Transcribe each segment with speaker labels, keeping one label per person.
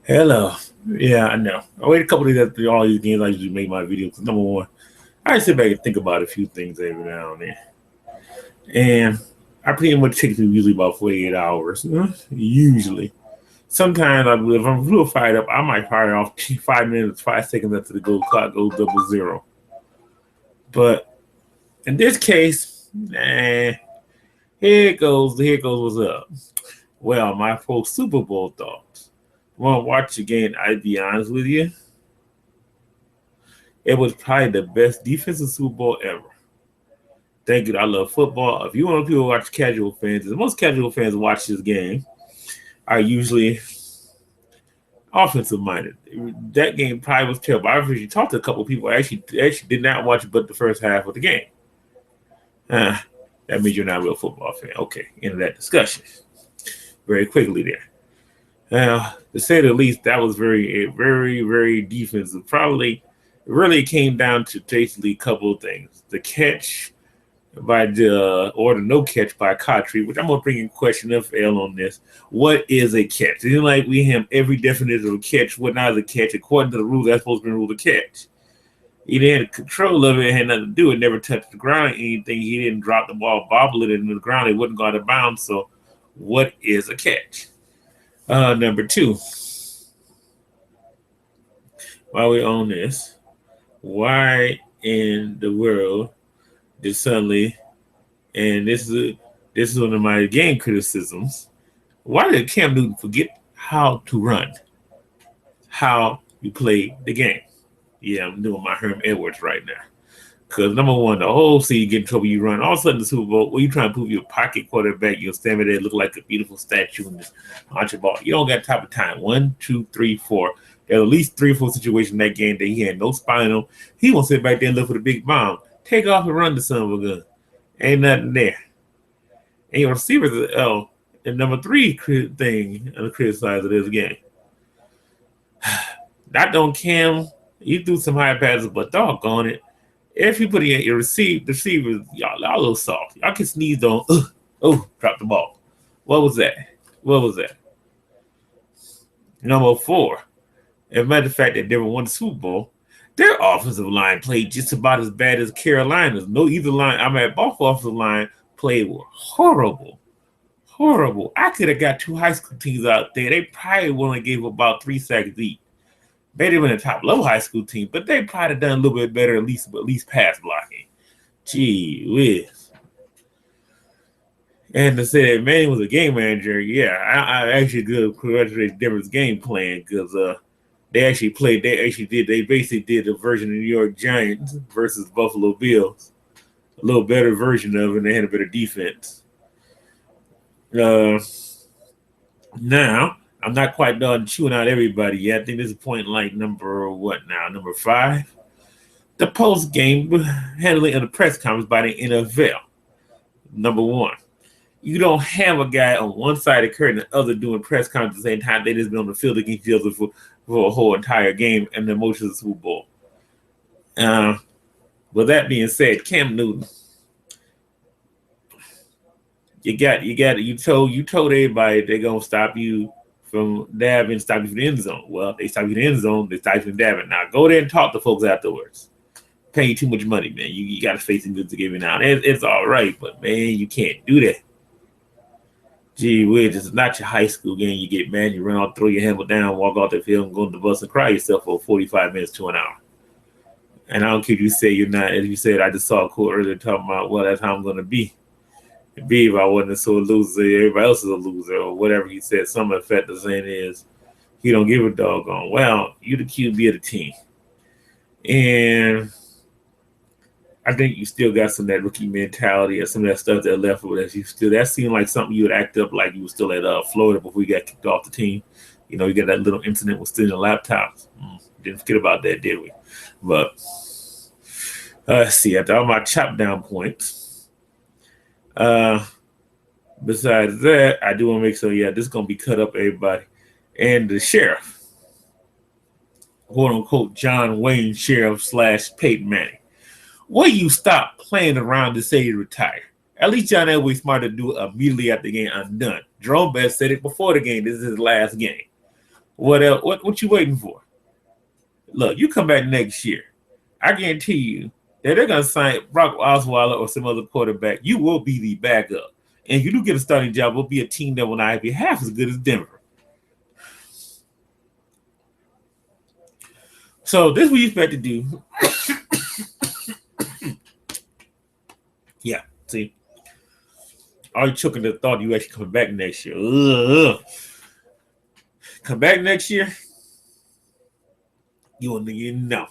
Speaker 1: Hello. Yeah, I know. I wait a couple of days after all these games. I usually make my videos. Number one, I sit back and think about a few things every now and then, and I pretty much take it usually about 48 hours. Usually, sometimes if I'm real fired up, I might fire off 5 minutes, 5 seconds after the goal clock goes double zero. But in this case, here it goes. Here it goes. What's up? Well, my full Super Bowl thoughts. Want to watch again? I'd be honest with you, it was probably the best defensive Super Bowl ever. Thank you. I love football. If you want people to watch casual fans, and most casual fans watch this game are usually offensive minded. That game probably was terrible. I've actually talked to a couple of people actually did not watch but the first half of the game. Uh, that means you're not a real football fan. Okay, end of that discussion. Very quickly there. Now, to say the least, that was very defensive. Probably, it really came down to basically a couple of things: the catch by the or the no catch by Kotri, which I'm gonna bring in question of L on this. What is a catch? It's like we have every definition of a catch. What not is a catch? According to the rules, that's supposed to be a rule of catch. He didn't have control of it, it had nothing to do. It never touched the ground or anything. He didn't drop the ball, bobble it into the ground. It wouldn't go out of bounds. So, what is a catch? Number two, while we own this, why in the world did suddenly, and this is one of my game criticisms, why did Cam Newton forget how to run, how you play the game? Yeah, I'm doing my Herm Edwards right now. Because number one, the whole season you get in trouble, you run. All of a sudden, the Super Bowl, when you trying to prove you're a pocket quarterback, you'll stand there, look like a beautiful statue, and just launch your ball. You don't got type of time. One, two, three, four. There are at least 3 or 4 situations in that game that he had no spinal. He won't sit back there and look for the big bomb. Take off and run the son of a gun. Ain't nothing there. And your receivers, and number three thing I'm criticize of this game. Not on Cam, you threw some high passes, but doggone it. If you put in your receivers, y'all a little soft. Y'all can sneeze on, drop the ball. What was that? What was that? Number four. As a matter of fact, that they won the Super Bowl, their offensive line played just about as bad as Carolina's. No, either line, both offensive line played were horrible. Horrible. I could have got 2 high school teams out there. They probably only gave about 3 sacks each. Better than a top level high school team, but they probably done a little bit better, at least pass blocking. Gee whiz. And to say that Manning was a game manager, yeah, I actually good congratulate Denver's game plan because they actually played. They basically did a version of New York Giants versus Buffalo Bills, a little better version of it. And they had a better defense. Uh, Now I'm not quite done chewing out everybody yet. I think this is point like number what now? Number five. The post game handling of the press conference by the NFL. Number one. You don't have a guy on one side of the curtain and the other doing press conference at the same time. They just been on the field against each other for a whole entire game and the emotions of the Super Bowl. Uh, with that being said, Cam Newton, you told everybody they're gonna stop you from dabbing, stop you from the end zone. Well, they stop you from the end zone, they stop you from dabbing. Now go there and talk to folks afterwards. Paying you too much money, man. You got to face some good to give you now. It's all right, but man, you can't do that. Gee whiz, it's not your high school game. You get mad, you run out, throw your helmet down, walk off the field, and go to the bus and cry yourself for 45 minutes to an hour. And I don't care if you say you're not, as you said, I just saw a quote earlier talking about, well, that's how I'm going to be. Be if I wasn't so a loser, everybody else is a loser, or whatever he said. Some effect of saying is, he don't give a doggone. Well, you the QB of the team. And I think you still got some of that rookie mentality or some of that stuff that left with us. That seemed like something you would act up like you were still at Florida before you got kicked off the team. You got that little incident with stealing laptops. Didn't forget about that, did we? But let's see. After all my chop down points, uh, besides that, I do want to make sure, this is gonna be cut up, everybody. And the sheriff, quote unquote, John Wayne Sheriff / Peyton Manning. Will you stop playing around to say you retire? At least John Elway smart to do it immediately after the game. I'm done. Jerome Bettis said it before the game. This is his last game. What else? What you waiting for? Look, you come back next year. I guarantee you that they're gonna sign Brock Osweiler or some other quarterback. You will be the backup, and if you do get a starting job, will be a team that will not be half as good as Denver. So this is what you expect to do. Yeah, see, are you choking the thought you actually coming back next year? Ugh. Come back next year, you will know.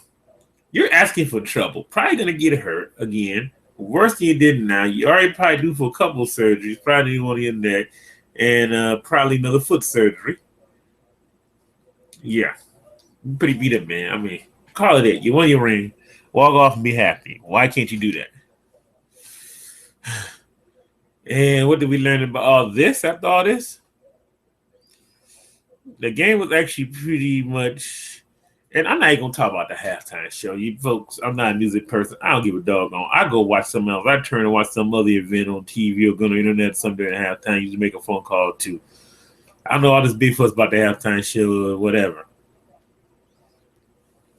Speaker 1: You're asking for trouble. Probably gonna get hurt again. Worse than you did now. You already probably due for a couple of surgeries. Probably one on your neck, and probably another foot surgery. Yeah, pretty beat up, man. I mean, call it it. You won your ring. Walk off and be happy. Why can't you do that? And what did we learn about all this after all this? The game was actually pretty much, and I'm not even gonna talk about the halftime show. You folks, I'm not a music person. I don't give a doggone. I go watch something else. I turn and watch some other event on TV or go on the internet someday at halftime. Usually make a phone call too. I don't know all this big fuss about the halftime show or whatever.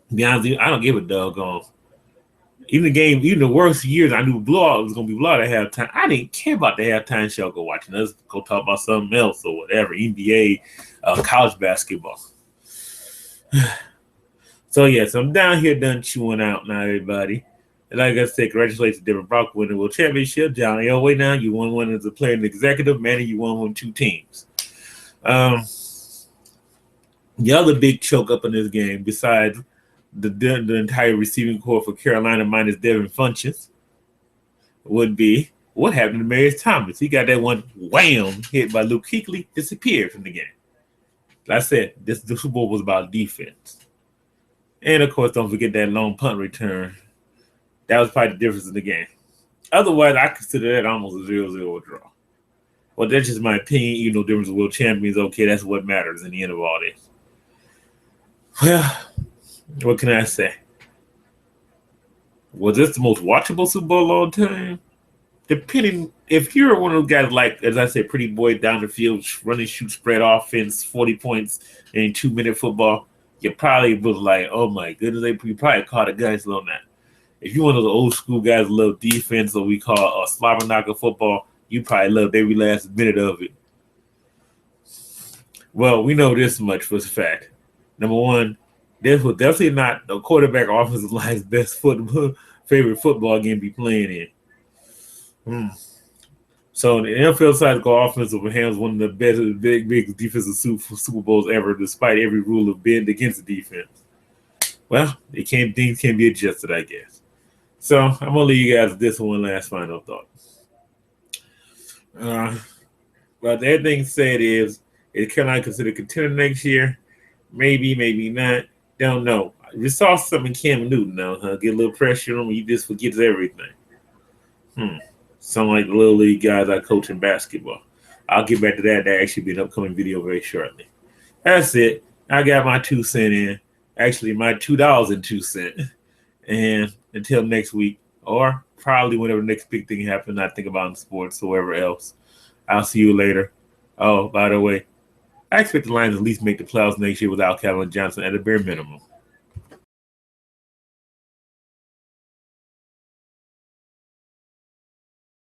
Speaker 1: To be honest with you, I don't give a doggone. Even the game, even the worst years, I knew blowout was gonna be blowout at halftime. I didn't care about the halftime show. Go watching us, go talk about something else or whatever. NBA, college basketball. So yes, I'm down here done chewing out now, everybody. And like I said, congratulations to Denver Brock winning the World Championship. John Elway now, you won one as a player and executive. Manny, you won one 2 teams. The other big choke up in this game, besides the entire receiving corps for Carolina minus Devin Funchess, would be what happened to Marius Thomas. He got that one wham hit by Luke Kuechly, disappeared from the game. Like I said, the Super Bowl was about defense. And of course, don't forget that long punt return. That was probably the difference in the game. Otherwise, I consider that almost a 0-0 draw. Well, that's just my opinion. You know, difference of world champions. Okay, that's what matters in the end of all this. Well, what can I say? Was this the most watchable Super Bowl of all time? Depending, if you're one of those guys like, as I said, pretty boy down the field, running, shoot, spread offense, 40 points in 2-minute football, you probably was like, oh my goodness, you probably caught a guys on that. If you're one of the old school guys who love defense, or we call slobber knocker football, you probably loved every last minute of it. Well, we know this much for a fact. Number one, this was definitely not the quarterback offensive line's best favorite football game to be playing in. So the NFL side of offensive hands one of the best big defensive Super Bowls ever, despite every rule of bend against the defense. Well, things can be adjusted, I guess. So I'm gonna leave you guys with this one last final thought. But everything said is Carolina considered contender next year? Maybe, maybe not. Don't know. We saw something in Cam Newton now, huh? Get a little pressure on him, he just forgets everything. Some like the little league guys I coach in basketball. I'll get back to that. That actually be an upcoming video very shortly. That's it. I got my 2 cents in. Actually, my $2.02. And until next week, or probably whenever the next big thing happens, I think about in sports or wherever else. I'll see you later. Oh, by the way, I expect the Lions at least make the playoffs next year without Calvin Johnson at a bare minimum.